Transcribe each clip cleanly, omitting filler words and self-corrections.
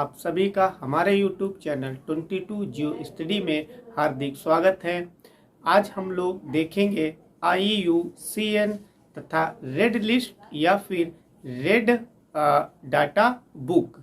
आप सभी का हमारे YouTube चैनल 22 जियो स्टडी में हार्दिक स्वागत है। आज हम लोग देखेंगे IUCN तथा रेड लिस्ट या फिर रेड डाटा बुक।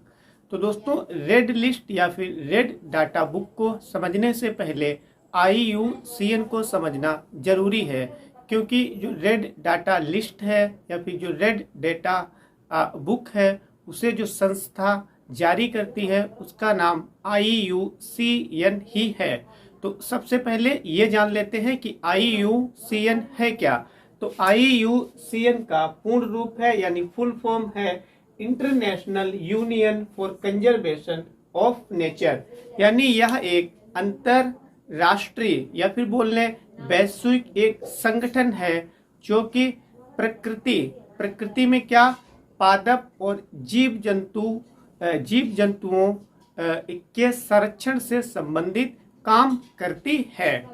तो दोस्तों, रेड लिस्ट या फिर रेड डाटा बुक को समझने से पहले IUCN को समझना जरूरी है, क्योंकि जो रेड डाटा लिस्ट है या फिर जो रेड डाटा बुक है उसे जो संस्था जारी करती है उसका नाम IUCN ही है। तो सबसे पहले ये जान लेते हैं कि IUCN है क्या। तो IUCN का पूर्ण रूप है यानी फुल फॉर्म है international union for conservation of nature, यानी यह एक अंतरराष्ट्रीय या फिर बोल लें वैश्विक एक संगठन है जो कि प्रकृति में क्या पादप और जीव जंतुओं के संरक्षण से संबंधित काम करती है।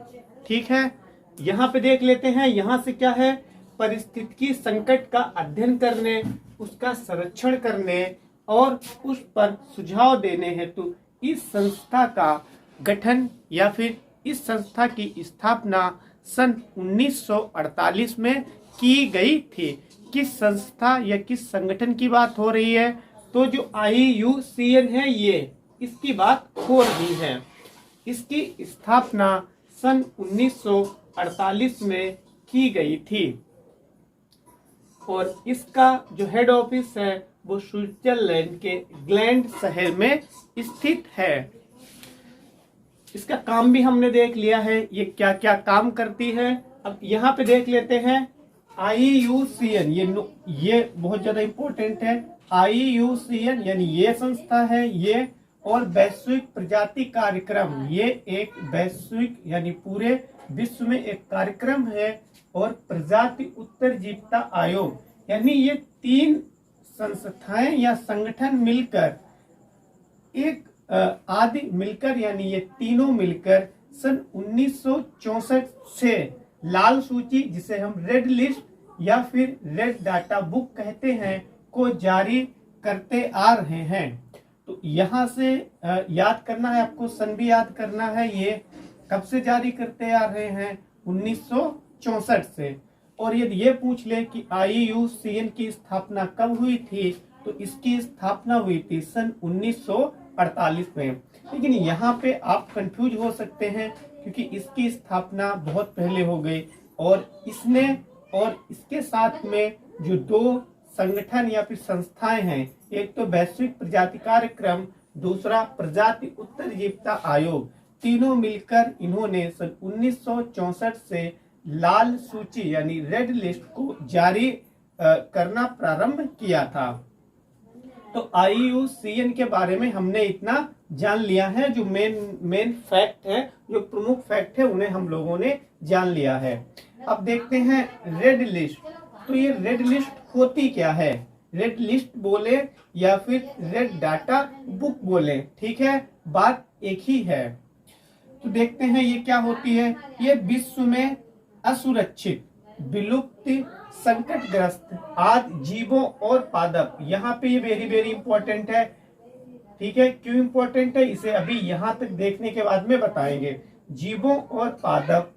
ठीक है, यहाँ पे देख लेते हैं। यहाँ से क्या है, पारिस्थितिकी संकट का अध्ययन करने, उसका संरक्षण करने और उस पर सुझाव देने हेतु इस संस्था का गठन या फिर इस संस्था की स्थापना सन 1948 में की गई थी। किस संस्था या किस संगठन की बात हो रही है? तो जो IUCN है ये इसकी बात हो रही है। इसकी स्थापना सन 1948 में की गई थी और इसका जो हेड ऑफिस है वो स्विट्जरलैंड के ग्लैंड शहर में स्थित है। इसका काम भी हमने देख लिया है, ये क्या क्या काम करती है। अब यहाँ पे देख लेते हैं IUCN, ये बहुत ज्यादा इंपॉर्टेंट है। IUCN यानी ये संस्था है ये, और वैश्विक प्रजाति कार्यक्रम, ये एक वैश्विक यानी पूरे विश्व में एक कार्यक्रम है। और प्रजाति उत्तरजीविता आयोग, यानी ये तीन संस्थाएं या संगठन मिलकर आदि मिलकर यानी ये तीनों मिलकर सन 1964 से लाल सूची, जिसे हम रेड लिस्ट या फिर रेड डाटा बुक कहते हैं, को जारी करते आ रहे हैं। तो यहाँ से याद करना है आपको, सन भी याद करना है। ये कब से जारी करते आ रहे हैं? 1964 से। और यदि ये पूछ ले कि IUCN की स्थापना कब हुई थी, तो इसकी स्थापना हुई थी सन 1948 में। लेकिन यहाँ पे आप कंफ्यूज हो सकते हैं क्योंकि इसकी स्थापना बहुत पहले हो गई और इसके साथ में जो दो संगठन या फिर संस्थाएं हैं, एक तो वैश्विक प्रजाति कार्यक्रम, दूसरा प्रजाति उत्तरजीविता आयोग, तीनों मिलकर इन्होंने सन 1964 से लाल सूची यानी रेड लिस्ट को जारी करना प्रारंभ किया था। तो IUCN के बारे में हमने इतना जान लिया है। जो मेन फैक्ट है, जो प्रमुख फैक्ट है, उन्हें हम लोगों ने जान लिया है। अब देखते हैं रेड लिस्ट। तो ये रेड लिस्ट होती क्या है? रेड लिस्ट बोले या फिर रेड डाटा बुक बोले, ठीक है, बात एक ही है। तो देखते हैं ये क्या होती है। ये विश्व में असुरक्षित, विलुप्त, संकटग्रस्त आदि जीवों और पादप, यहाँ पे ये वेरी वेरी इंपॉर्टेंट है। ठीक है, क्यों इंपॉर्टेंट है इसे अभी यहाँ तक देखने के बाद में बताएंगे। जीवों और पादप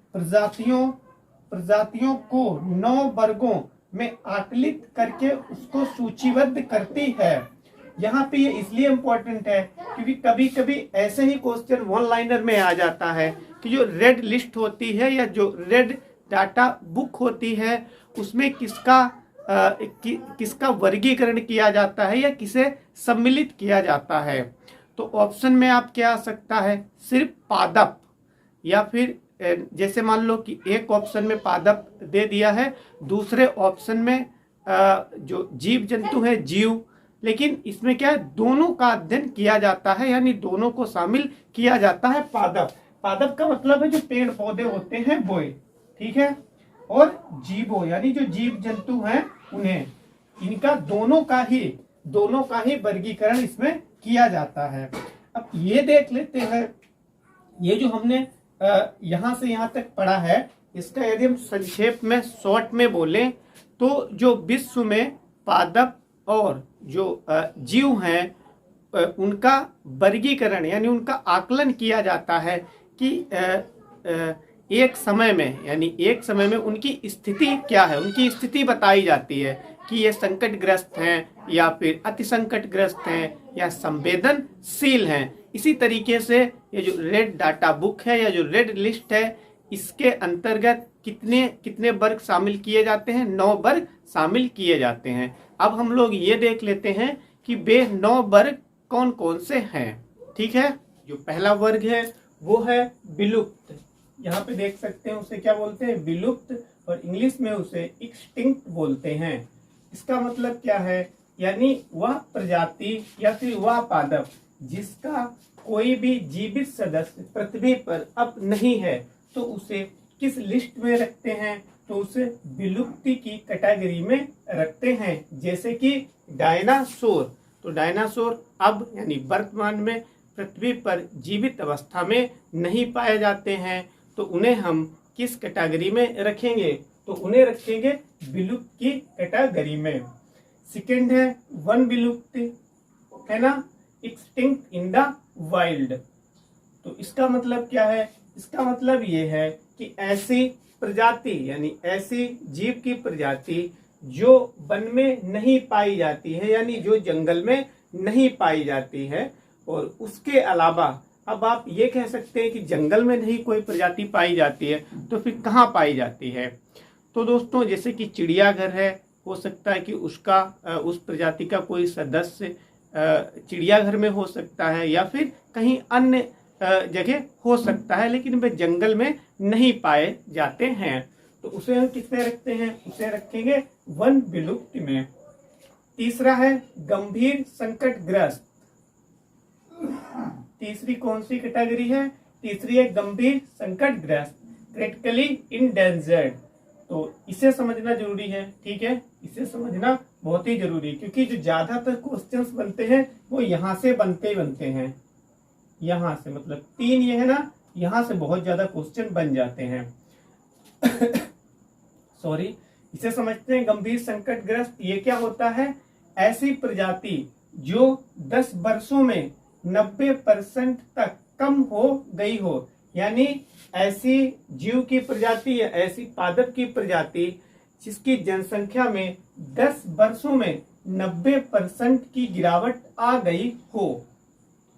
प्रजातियों को 9 वर्गों में आकलित करके उसको सूचीबद्ध करती है। यहाँ पे ये इसलिए इम्पोर्टेंट है क्योंकि कभी कभी ऐसे ही क्वेश्चन वन लाइनर में आ जाता है कि जो रेड लिस्ट होती है या जो रेड डाटा बुक होती है उसमें किसका वर्गीकरण किया जाता है या किसे सम्मिलित किया जाता है। तो ऑप्शन में आप क्या आ सकता है? सिर्फ पादप, या फिर जैसे मान लो कि एक ऑप्शन में पादप दे दिया है, दूसरे ऑप्शन में जो जीव जंतु है जीव, लेकिन इसमें क्या है, दोनों का अध्ययन किया जाता है यानी दोनों को शामिल किया जाता है। पादप का मतलब है जो पेड़ पौधे होते हैं वो, ठीक है, और जीवो यानी जो जीव जंतु हैं उन्हें, इनका दोनों का ही वर्गीकरण इसमें किया जाता है। अब ये देख लेते हैं, ये जो हमने यहाँ से यहाँ तक पढ़ा है, इसका यदि हम संक्षेप में शॉर्ट में बोले तो जो विश्व में पादप और जो जीव हैं उनका वर्गीकरण यानी उनका आकलन किया जाता है कि एक समय में यानी एक समय में उनकी स्थिति क्या है, उनकी स्थिति बताई जाती है कि ये संकटग्रस्त हैं या फिर अति संकटग्रस्त हैं या संवेदनशील हैं। इसी तरीके से ये जो रेड डाटा बुक है या जो रेड लिस्ट है, इसके अंतर्गत कितने कितने वर्ग शामिल किए जाते हैं? 9 वर्ग शामिल किए जाते हैं। अब हम लोग ये देख लेते हैं कि वे 9 वर्ग कौन कौन से हैं। ठीक है, जो पहला वर्ग है वो है विलुप्त। यहाँ पे देख सकते हैं उसे क्या बोलते हैं? विलुप्त, और इंग्लिश में उसे एक्सटिंक्ट बोलते हैं। इसका मतलब क्या है? यानी वह प्रजाति या फिर वह पादप जिसका कोई भी जीवित सदस्य पृथ्वी पर अब नहीं है, तो उसे किस लिस्ट में रखते हैं? तो उसे विलुप्ति की कैटेगरी में रखते हैं। जैसे कि डायनासोर, तो डायनासोर अब यानी वर्तमान में पृथ्वी पर जीवित अवस्था में नहीं पाए जाते हैं, तो उन्हें हम किस कैटेगरी में रखेंगे? तो उन्हें रखेंगे विलुप्त की कैटेगरी में। सेकंड है वन विलुप्त, है ना, एक्सटिंक्ट इन द वाइल्ड। तो इसका मतलब क्या है? इसका मतलब ये है कि ऐसी प्रजाति यानी ऐसी जीव की प्रजाति जो वन में नहीं पाई जाती है, यानी जो जंगल में नहीं पाई जाती है। और उसके अलावा अब आप ये कह सकते हैं कि जंगल में नहीं कोई प्रजाति पाई जाती है, तो फिर कहाँ पाई जाती है? तो दोस्तों, जैसे कि चिड़ियाघर है, हो सकता है कि उसका उस प्रजाति का कोई सदस्य चिड़ियाघर में हो सकता है या फिर कहीं अन्य जगह हो सकता है, लेकिन वे जंगल में नहीं पाए जाते हैं। तो उसे हम किसमें रखते हैं? उसे रखेंगे वन विलुप्त में। तीसरा है गंभीर संकटग्रस्त। तीसरी कौन सी कैटेगरी है? तीसरी है गंभीर संकटग्रस्त, क्रिटिकली इंडेंजर्ड। तो इसे समझना जरूरी है। ठीक है, इसे समझना बहुत ही जरूरी है, क्योंकि जो ज्यादातर क्वेश्चंस बनते हैं वो यहाँ से बनते हैं। यहाँ से मतलब 3 ये है ना, यहाँ से बहुत ज्यादा क्वेश्चन बन जाते हैं। सॉरी, इसे समझते हैं गंभीर संकटग्रस्त। ये क्या होता है? ऐसी प्रजाति जो 10 वर्षों में 90% तक कम हो गई हो, यानी ऐसी जीव की प्रजाति या ऐसी पादप की प्रजाति जिसकी जनसंख्या में 10 वर्षों में 90% की गिरावट आ गई हो।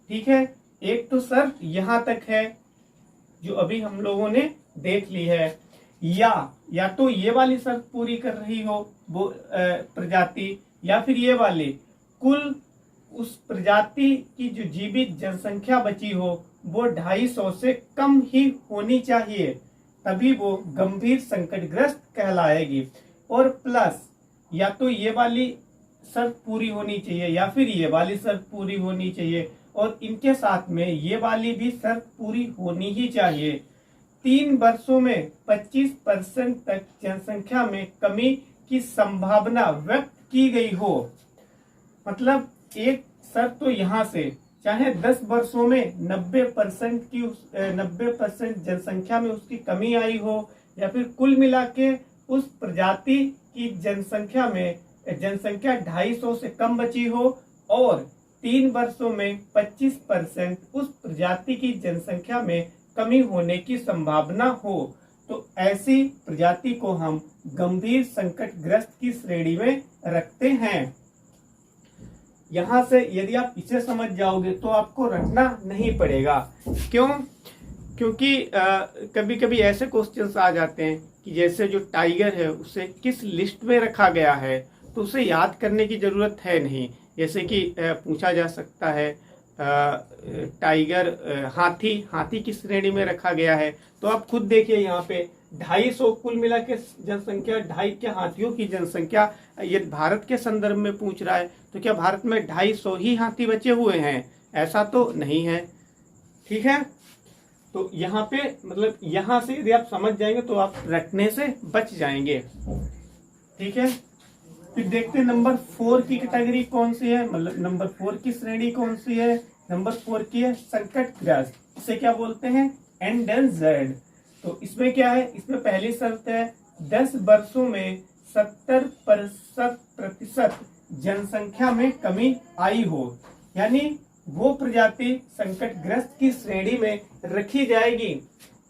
ठीक है, एक तो शर्त यहाँ तक है जो अभी हम लोगों ने देख ली है, या तो ये वाली शर्त पूरी कर रही हो वो प्रजाति, या फिर ये वाली कुल उस प्रजाति की जो जीवित जनसंख्या बची हो वो 250 से कम ही होनी चाहिए, तभी वो गंभीर संकटग्रस्त कहलाएगी। और प्लस या तो ये वाली शर्त पूरी होनी चाहिए या फिर ये वाली शर्त पूरी होनी चाहिए, और इनके साथ में ये वाली भी शर्त पूरी होनी ही चाहिए। 3 वर्षों में 25% तक जनसंख्या में कमी की संभावना व्यक्त की गई हो। मतलब एक शर्त तो यहाँ से, चाहे 10 वर्षों में 90% जनसंख्या में उसकी कमी आई हो, या फिर कुल मिला के उस प्रजाति की जनसंख्या 250 से कम बची हो, और 3 वर्षों में 25% उस प्रजाति की जनसंख्या में कमी होने की संभावना हो, तो ऐसी प्रजाति को हम गंभीर संकटग्रस्त की श्रेणी में रखते हैं। यहाँ से यदि आप इसे समझ जाओगे तो आपको रखना नहीं पड़ेगा। क्यों? क्योंकि कभी कभी ऐसे क्वेश्चंस आ जाते हैं कि जैसे जो टाइगर है उसे किस लिस्ट में रखा गया है, तो उसे याद करने की जरूरत है नहीं। जैसे कि पूछा जा सकता है टाइगर हाथी किस श्रेणी में रखा गया है, तो आप खुद देखिए यहाँ पे 250 कुल मिला के जनसंख्या, 2.5 के हाथियों की जनसंख्या, ये भारत के संदर्भ में पूछ रहा है, तो क्या भारत में 250 ही हाथी बचे हुए हैं? ऐसा तो नहीं है। ठीक है, तो यहाँ पे मतलब यहाँ से यदि आप समझ जाएंगे तो आप रखने से बच जाएंगे। ठीक है, फिर देखते हैं नंबर 4 की कैटेगरी कौन सी है, मतलब नंबर 4 की श्रेणी कौन सी है। नंबर 4 की है संकटग्रस्त। इसे क्या बोलते हैं? एंडेंजर्ड। तो इसमें क्या है? इसमें पहली शर्त है 10 वर्षों में 70% जनसंख्या में कमी आई हो, यानी वो प्रजाति संकटग्रस्त की श्रेणी में रखी जाएगी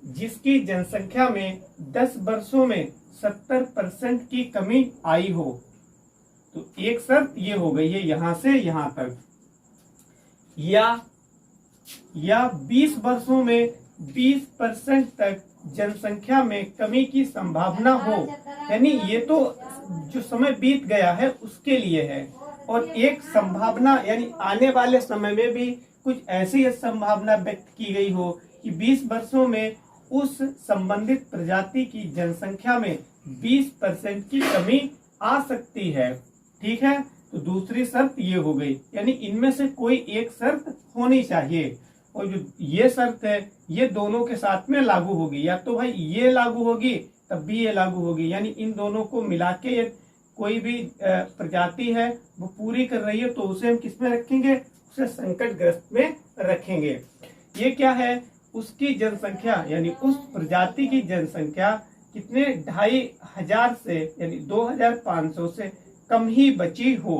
जिसकी जनसंख्या में 10 वर्षों में 70% की कमी आई हो। तो एक शर्त ये हो गई है यहां से यहां तक, या 20 वर्षों में 20% तक जनसंख्या में कमी की संभावना हो। यानी ये तो जो समय बीत गया है उसके लिए है, और एक संभावना यानी आने वाले समय में भी कुछ ऐसी संभावना व्यक्त की गई हो कि 20 वर्षों में उस संबंधित प्रजाति की जनसंख्या में 20% की कमी आ सकती है। ठीक है, तो दूसरी शर्त ये हो गई, यानी इनमें से कोई एक शर्त होनी चाहिए, और जो ये शर्त है ये दोनों के साथ में लागू होगी, या तो भाई ये लागू होगी तब भी ये लागू होगी, यानी इन दोनों को मिला के कोई भी प्रजाति है वो पूरी कर रही है तो उसे हम किस में रखेंगे, उसे संकटग्रस्त में रखेंगे। ये क्या है, उसकी जनसंख्या यानी उस प्रजाति की जनसंख्या कितने 2500 से यानी 2500 से कम ही बची हो,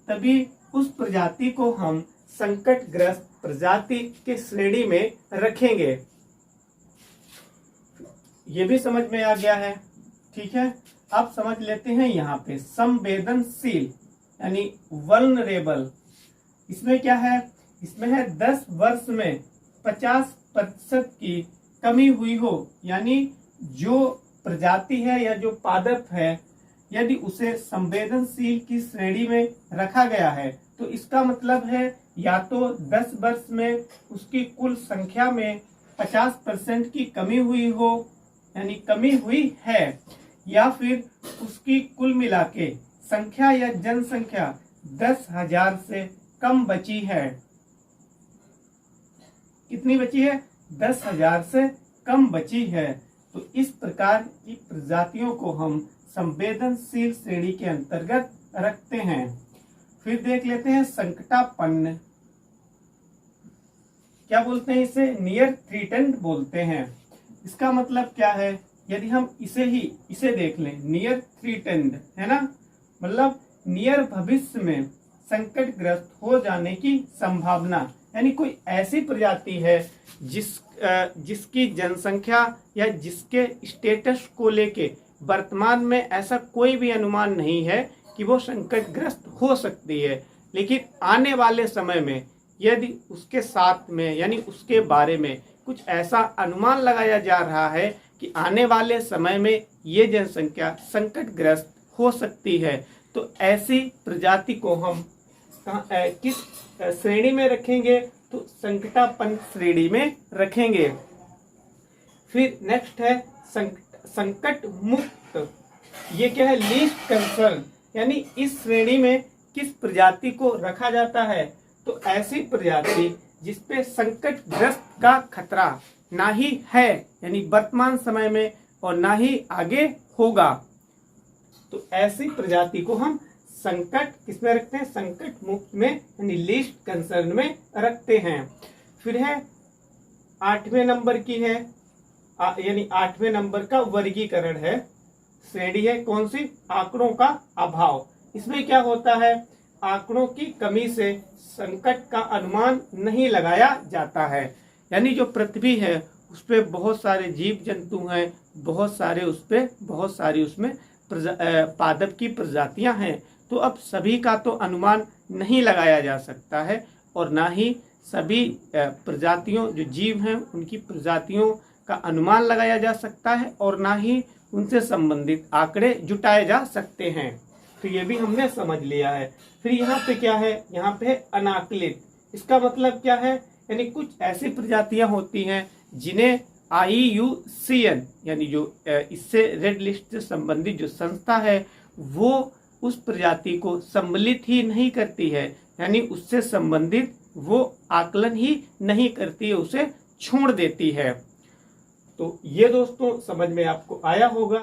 तभी उस प्रजाति को हम संकटग्रस्त प्रजाति के श्रेणी में रखेंगे। ये भी समझ में आ गया है। ठीक है, अब समझ लेते हैं यहाँ पे संवेदनशील यानी वल्नरेबल। इसमें क्या है, इसमें है 10 वर्ष में 50% की कमी हुई हो, यानी जो प्रजाति है या जो पादप है यदि उसे संवेदनशील की श्रेणी में रखा गया है तो इसका मतलब है या तो 10 वर्ष में उसकी कुल संख्या में 50% की कमी हुई हो, यानी कमी हुई है, या फिर उसकी कुल मिला के संख्या या जनसंख्या 10,000 से कम बची है। कितनी बची है, 10,000 से कम बची है। तो इस प्रकार की प्रजातियों को हम संवेदनशील श्रेणी के अंतर्गत रखते हैं। फिर देख लेते हैं संकटापन्न। क्या बोलते हैं इसे, नियर थ्रीटेंड बोलते हैं। इसका मतलब क्या है, यदि हम इसे देख लें, नियर थ्रीटेंड है ना, मतलब नियर भविष्य में संकटग्रस्त हो जाने की संभावना, यानी कोई ऐसी प्रजाति है जिसकी जनसंख्या या जिसके स्टेटस को लेके वर्तमान में ऐसा कोई भी अनुमान नहीं है कि वो संकटग्रस्त हो सकती है, लेकिन आने वाले समय में यदि उसके साथ में यानी उसके बारे में कुछ ऐसा अनुमान लगाया जा रहा है कि आने वाले समय में ये जनसंख्या संकटग्रस्त हो सकती है, तो ऐसी प्रजाति को हम किस श्रेणी में रखेंगे, तो संकटापन्न श्रेणी में रखेंगे। फिर नेक्स्ट है संकट मुक्त। ये क्या है, लीस्ट कंसर्न, यानी इस श्रेणी में किस प्रजाति को रखा जाता है, तो ऐसी प्रजाति जिसपे संकटग्रस्त का खतरा ना ही है, यानी वर्तमान समय में और ना ही आगे होगा, तो ऐसी प्रजाति को हम संकट किसमें रखते हैं, संकट मुक्त में यानी लीस्ट कंसर्न में रखते हैं। फिर है 8वें नंबर की है, यानी 8वें नंबर का वर्गीकरण है, श्रेणी है कौन सी, आंकड़ों का अभाव। इसमें क्या होता है, आंकड़ों की कमी से संकट का अनुमान नहीं लगाया जाता है, यानी जो पृथ्वी है उस पे बहुत सारे जीव जंतु हैं, बहुत सारी उसमें पादप की प्रजातियां हैं, तो अब सभी का तो अनुमान नहीं लगाया जा सकता है, और ना ही सभी प्रजातियों जो जीव हैं उनकी प्रजातियों का अनुमान लगाया जा सकता है, और ना ही उनसे संबंधित आंकड़े जुटाए जा सकते हैं। तो ये भी हमने समझ लिया है। फिर यहाँ पे क्या है, यहाँ पे अनाकलित। इसका मतलब क्या है, यानी कुछ ऐसी प्रजातियां होती हैं जिन्हें IUCN यानी जो इससे रेड लिस्ट से संबंधित जो संस्था है वो उस प्रजाति को सम्मिलित ही नहीं करती है, यानी उससे संबंधित वो आकलन ही नहीं करती है, उसे छोड़ देती है। तो ये दोस्तों समझ में आपको आया होगा।